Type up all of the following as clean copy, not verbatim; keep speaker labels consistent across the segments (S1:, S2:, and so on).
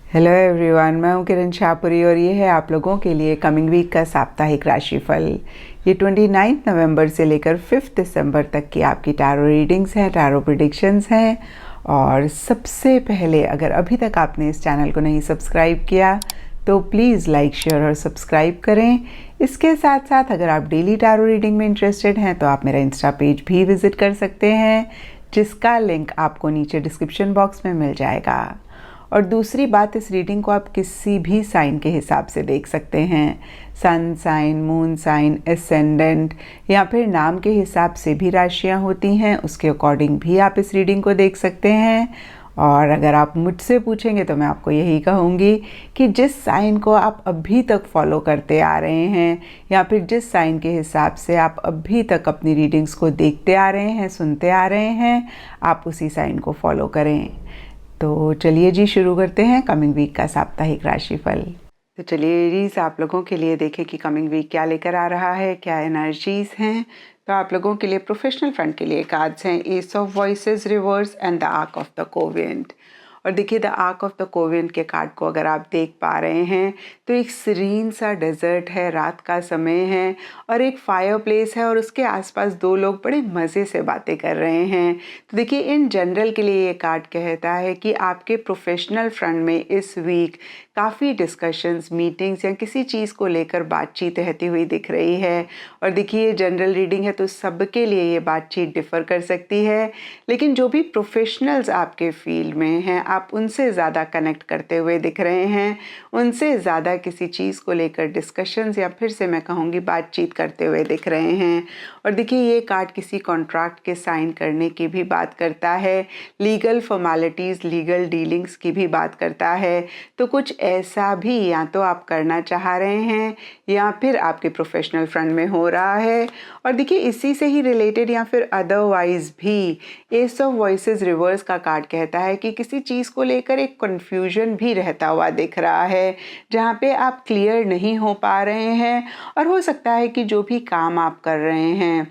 S1: Hello everyone, मैं हूं किरण शाहपुरी और ये है आप लोगों के लिए कमिंग वीक का साप्ताहिक राशिफल। ये 29 नवंबर से लेकर 5 दिसंबर तक की आपकी टैरो रीडिंग्स हैं, टैरो प्रेडिक्शंस हैं। और सबसे पहले, अगर अभी तक आपने इस चैनल को नहीं सब्सक्राइब किया तो प्लीज़ लाइक, शेयर और सब्सक्राइब करें। इसके साथ साथ अगर आप डेली टैरो रीडिंग में इंटरेस्टेड हैं तो आप मेरा इंस्टा पेज भी विज़िट कर सकते हैं, जिसका लिंक आपको नीचे डिस्क्रिप्शन बॉक्स में मिल जाएगा। और दूसरी बात, इस रीडिंग को आप किसी भी साइन के हिसाब से देख सकते हैं। Sun sign, moon sign, ascendant या फिर नाम के हिसाब से भी राशियां होती हैं, उसके अकॉर्डिंग भी आप इस रीडिंग को देख सकते हैं। और अगर आप मुझसे पूछेंगे तो मैं आपको यही कहूँगी कि जिस साइन को आप अभी तक फॉलो करते आ रहे हैं या फिर जिस साइन के हिसाब से आप अभी तक अपनी रीडिंग्स को देखते आ रहे हैं, सुनते आ रहे हैं, आप उसी साइन को फॉलो करें। तो चलिए जी, शुरू करते हैं कमिंग वीक का साप्ताहिक राशिफल। तो चलिए एरीज, आप लोगों के लिए देखें कि कमिंग वीक क्या लेकर आ रहा है, क्या एनर्जीज हैं। तो आप लोगों के लिए प्रोफेशनल फ्रंट के लिए कार्ड्स हैं ace of voices reverse and the ark of the covenant. और देखिए, the ark of the covenant के कार्ड को अगर आप देख पा रहे हैं तो एक सीरीन सा डेजर्ट है, रात का समय है और एक फायर प्लेस है और उसके आसपास दो लोग बड़े मज़े से बातें कर रहे हैं। तो देखिए, इन जनरल के लिए ये कार्ड कहता है कि आपके प्रोफेशनल फ्रंट में इस वीक काफ़ी डिस्कशंस, मीटिंग्स या किसी चीज़ को लेकर बातचीत रहती हुई दिख रही है। और देखिए, जनरल रीडिंग है तो सबके लिए ये बातचीत डिफ़र कर सकती है, लेकिन जो भी प्रोफेशनल्स आपके फील्ड में हैं, आप उनसे ज़्यादा कनेक्ट करते हुए दिख रहे हैं, उनसे ज़्यादा किसी चीज़ को लेकर डिस्कशंस या फिर से मैं कहूँगी बातचीत करते हुए दिख रहे हैं। और देखिए, ये कार्ड किसी कॉन्ट्रैक्ट के साइन करने की भी बात करता है, लीगल फॉर्मेलिटीज़, लीगल डीलिंग्स की भी बात करता है। तो कुछ ऐसा भी या तो आप करना चाह रहे हैं या फिर आपके प्रोफेशनल फ्रंट में हो रहा है। और देखिए, इसी से ही रिलेटेड या फिर अदरवाइज भी एस ऑफ वॉइसेस रिवर्स का कार्ड कहता है कि किसी चीज़ को लेकर एक कन्फ्यूजन भी रहता हुआ दिख रहा है, जहाँ पे आप क्लियर नहीं हो पा रहे हैं। और हो सकता है कि जो भी काम आप कर रहे हैं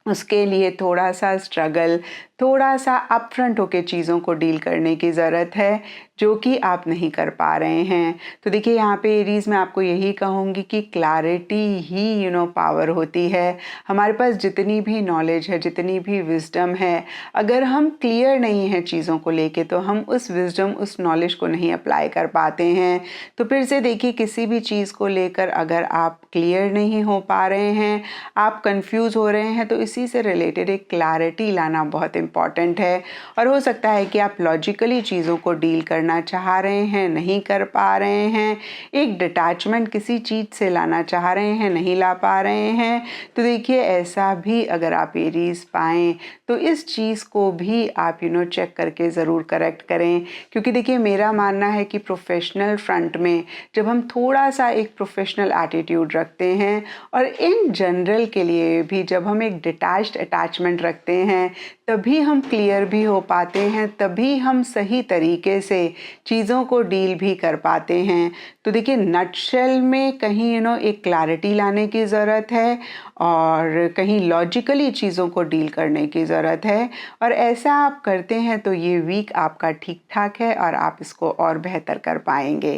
S1: उसके लिए थोड़ा सा स्ट्रगल, थोड़ा सा अपफ्रंट होके चीज़ों को डील करने की ज़रूरत है, जो कि आप नहीं कर पा रहे हैं। तो देखिए, यहाँ पे एरीज़ मैं आपको यही कहूँगी कि क्लैरिटी ही पावर होती है। हमारे पास जितनी भी नॉलेज है, जितनी भी विजडम है, अगर हम क्लियर नहीं हैं चीज़ों को लेके तो हम उस विजडम, उस नॉलेज को नहीं अप्लाई कर पाते हैं। तो फिर से देखिए, किसी भी चीज़ को लेकर अगर आप क्लियर नहीं हो पा रहे हैं, आप कंफ्यूज हो रहे हैं, तो इसी से रिलेटेड एक क्लैरिटी लाना बहुत इम्पॉर्टेंट है। और हो सकता है कि आप लॉजिकली चीज़ों को डील करना चाह रहे हैं, नहीं कर पा रहे हैं, एक डिटैचमेंट किसी चीज़ से लाना चाह रहे हैं, नहीं ला पा रहे हैं। तो देखिए, ऐसा भी अगर आप एरीज पाएँ तो इस चीज़ को भी आप चेक करके ज़रूर करेक्ट करें। क्योंकि देखिए, मेरा मानना है कि प्रोफेशनल फ्रंट में जब हम थोड़ा सा एक प्रोफेशनल एटीट्यूड रखते हैं और इन जनरल के लिए भी जब हम एक डिटैच्ड अटैचमेंट रखते हैं, तभी हम क्लियर भी हो पाते हैं, तभी हम सही तरीके से चीज़ों को डील भी कर पाते हैं। तो देखिए, नटशेल में कहीं एक क्लैरिटी लाने की ज़रूरत है और कहीं लॉजिकली चीज़ों को डील करने की ज़रूरत है। और ऐसा आप करते हैं तो ये वीक आपका ठीक ठाक है और आप इसको और बेहतर कर पाएंगे।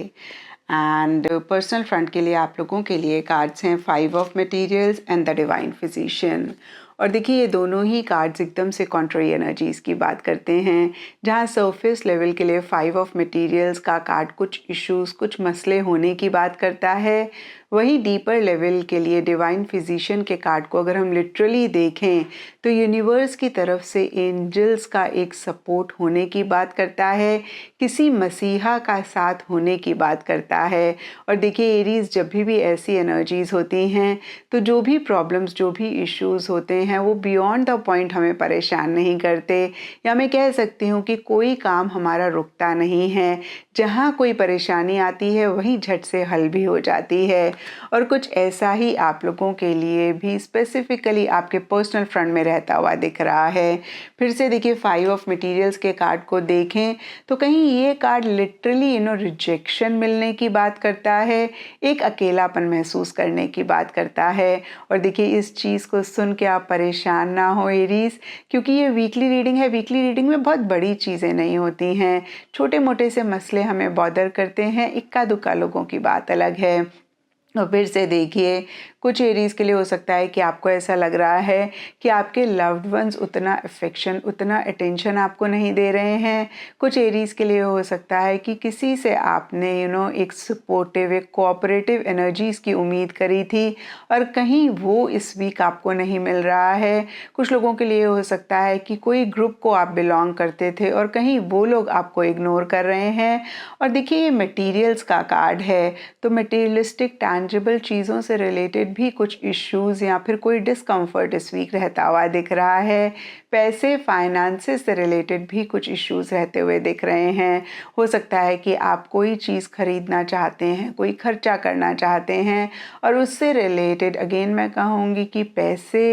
S1: एंड पर्सनल फ्रंट के लिए आप लोगों के लिए कार्ड्स हैं 5 of materials and the divine physician. और देखिए, ये दोनों ही कार्ड्स एकदम से कॉन्ट्ररी एनर्जीज़ की बात करते हैं। जहाँ सरफेस लेवल के लिए 5 ऑफ मटेरियल्स का कार्ड कुछ इश्यूज़, कुछ मसले होने की बात करता है, वही डीपर लेवल के लिए डिवाइन फिजिशियन के कार्ड को अगर हम लिटरली देखें तो यूनिवर्स की तरफ से एंजल्स का एक सपोर्ट होने की बात करता है, किसी मसीहा का साथ होने की बात करता है। और देखिए, एरीज जब भी ऐसी एनर्जीज़ होती हैं तो जो भी प्रॉब्लम्स, जो भी इश्यूज़ होते हैं वो बियॉन्ड द पॉइंट हमें परेशान नहीं करते, या मैं कह सकती हूँ कि कोई काम हमारा रुकता नहीं है। जहाँ कोई परेशानी आती है वहीं झट से हल भी हो जाती है। और कुछ ऐसा ही आप लोगों के लिए भी स्पेसिफिकली आपके पर्सनल फ्रंट में रहता हुआ दिख रहा है। फिर से देखिए 5 ऑफ मटेरियल्स के कार्ड को देखें तो कहीं ये कार्ड लिटरली रिजेक्शन मिलने की बात करता है, एक अकेलापन महसूस करने की बात करता है। और देखिए इस चीज़ को सुन के आप परेशान ना हो एरीज, क्योंकि ये वीकली रीडिंग है। वीकली रीडिंग में बहुत बड़ी चीज़ें नहीं होती हैं, छोटे मोटे से मसले हमें बॉदर करते हैं, इक्का दुक्का लोगों की बात अलग है। और फिर से देखिए कुछ एरीज के लिए हो सकता है कि आपको ऐसा लग रहा है कि आपके लव्ड वंस उतना अफेक्शन, उतना अटेंशन आपको नहीं दे रहे हैं। कुछ एरीज के लिए हो सकता है कि किसी से आपने एक सपोर्टिव, एक कोऑपरेटिव एनर्जीज की उम्मीद करी थी और कहीं वो इस वीक आपको नहीं मिल रहा है। कुछ लोगों के लिए हो सकता है कि कोई ग्रुप को आप बिलोंग करते थे और कहीं वो लोग आपको इग्नोर कर रहे हैं। और देखिए ये मटीरियल्स का कार्ड है, तो मटीरियलिस्टिक टैंजिबल चीज़ों से रिलेटेड भी कुछ इश्यूज़ या फिर कोई डिस्कम्फर्ट इस वीक रहता हुआ दिख रहा है। पैसे, फाइनेंसेस से रिलेटेड भी कुछ इश्यूज़ रहते हुए दिख रहे हैं। हो सकता है कि आप कोई चीज़ खरीदना चाहते हैं, कोई खर्चा करना चाहते हैं और उससे रिलेटेड अगेन मैं कहूँगी कि पैसे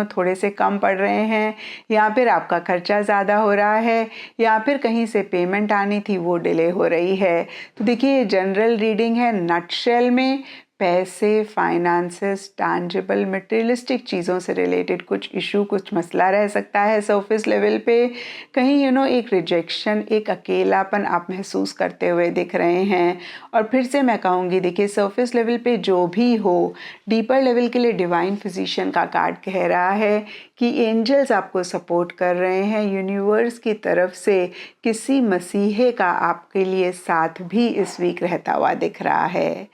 S1: थोड़े से कम पड़ रहे हैं, या फिर आपका खर्चा ज़्यादा हो रहा है, या फिर कहीं से पेमेंट आनी थी वो डिले हो रही है। तो देखिए जनरल रीडिंग है, नटशेल में पैसे, फाइनेंसेस, टैंजिबल मटेरियलिस्टिक चीज़ों से रिलेटेड कुछ इशू, कुछ मसला रह सकता है सरफेस लेवल पे। कहीं एक रिजेक्शन, एक अकेलापन आप महसूस करते हुए दिख रहे हैं। और फिर से मैं कहूँगी देखिए सरफेस लेवल पे जो भी हो, डीपर लेवल के लिए डिवाइन फिजिशियन का कार्ड कह रहा है कि एंजल्स आपको सपोर्ट कर रहे हैं। यूनिवर्स की तरफ से किसी मसीहे का आपके लिए साथ भी इस वीक रहता हुआ दिख रहा है।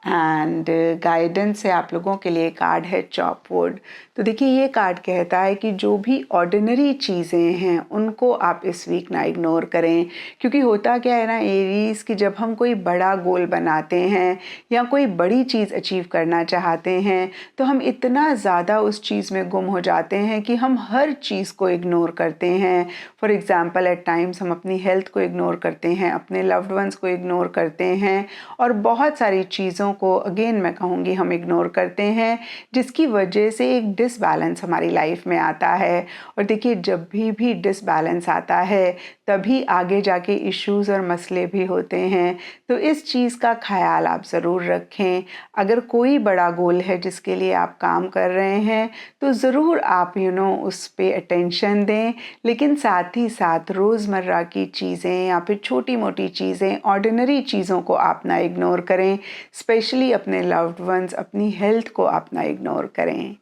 S1: एंड गाइडेंस से आप लोगों के लिए कार्ड है चॉपवुड। तो देखिए ये कार्ड कहता है कि जो भी ऑर्डिनरी चीज़ें हैं उनको आप इस वीक ना इग्नोर करें, क्योंकि होता क्या है ना एरीज कि जब हम कोई बड़ा गोल बनाते हैं या कोई बड़ी चीज़ अचीव करना चाहते हैं तो हम इतना ज़्यादा उस चीज़ में गुम हो जाते हैं कि हम हर चीज़ को इग्नोर करते हैं। फॉर एग्ज़ाम्पल एट टाइम्स हम अपनी हेल्थ को इग्नोर करते हैं, अपने लव्ड वंस को इग्नोर करते हैं और बहुत सारी चीज़ों को अगेन मैं कहूँगी हम इग्नोर करते हैं, जिसकी वजह से एक डिसबैलेंस हमारी लाइफ में आता है। और देखिए जब भी डिसबैलेंस आता है तभी आगे जाके इश्यूज़ और मसले भी होते हैं। तो इस चीज़ का ख्याल आप ज़रूर रखें। अगर कोई बड़ा गोल है जिसके लिए आप काम कर रहे हैं तो ज़रूर आप उस पे अटेंशन दें, लेकिन साथ ही साथ रोज़मर्रा की चीज़ें या फिर छोटी मोटी चीज़ें, ऑर्डिनरी चीज़ों को आप ना इग्नोर करें। स्पेशली अपने लव्ड वंस, अपनी हेल्थ को आप ना इग्नोर करें।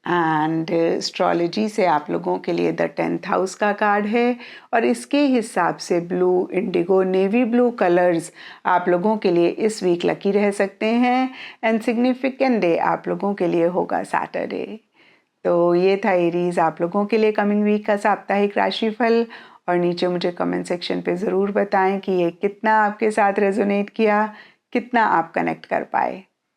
S1: एंड एस्ट्रोलॉजी से आप लोगों के लिए द 10th हाउस का कार्ड है और इसके हिसाब से blue, Indigo, navy blue colours आप लोगों के लिए इस वीक लकी रह सकते हैं। एंड सिग्निफिकेंट डे आप लोगों के लिए होगा सैटरडे। तो ये था एरीज आप लोगों के लिए कमिंग वीक का साप्ताहिक राशिफल। और नीचे मुझे कमेंट सेक्शन पे ज़रूर बताएं कि ये कितना आपके साथ रेजोनेट किया, कितना आप कनेक्ट कर पाए।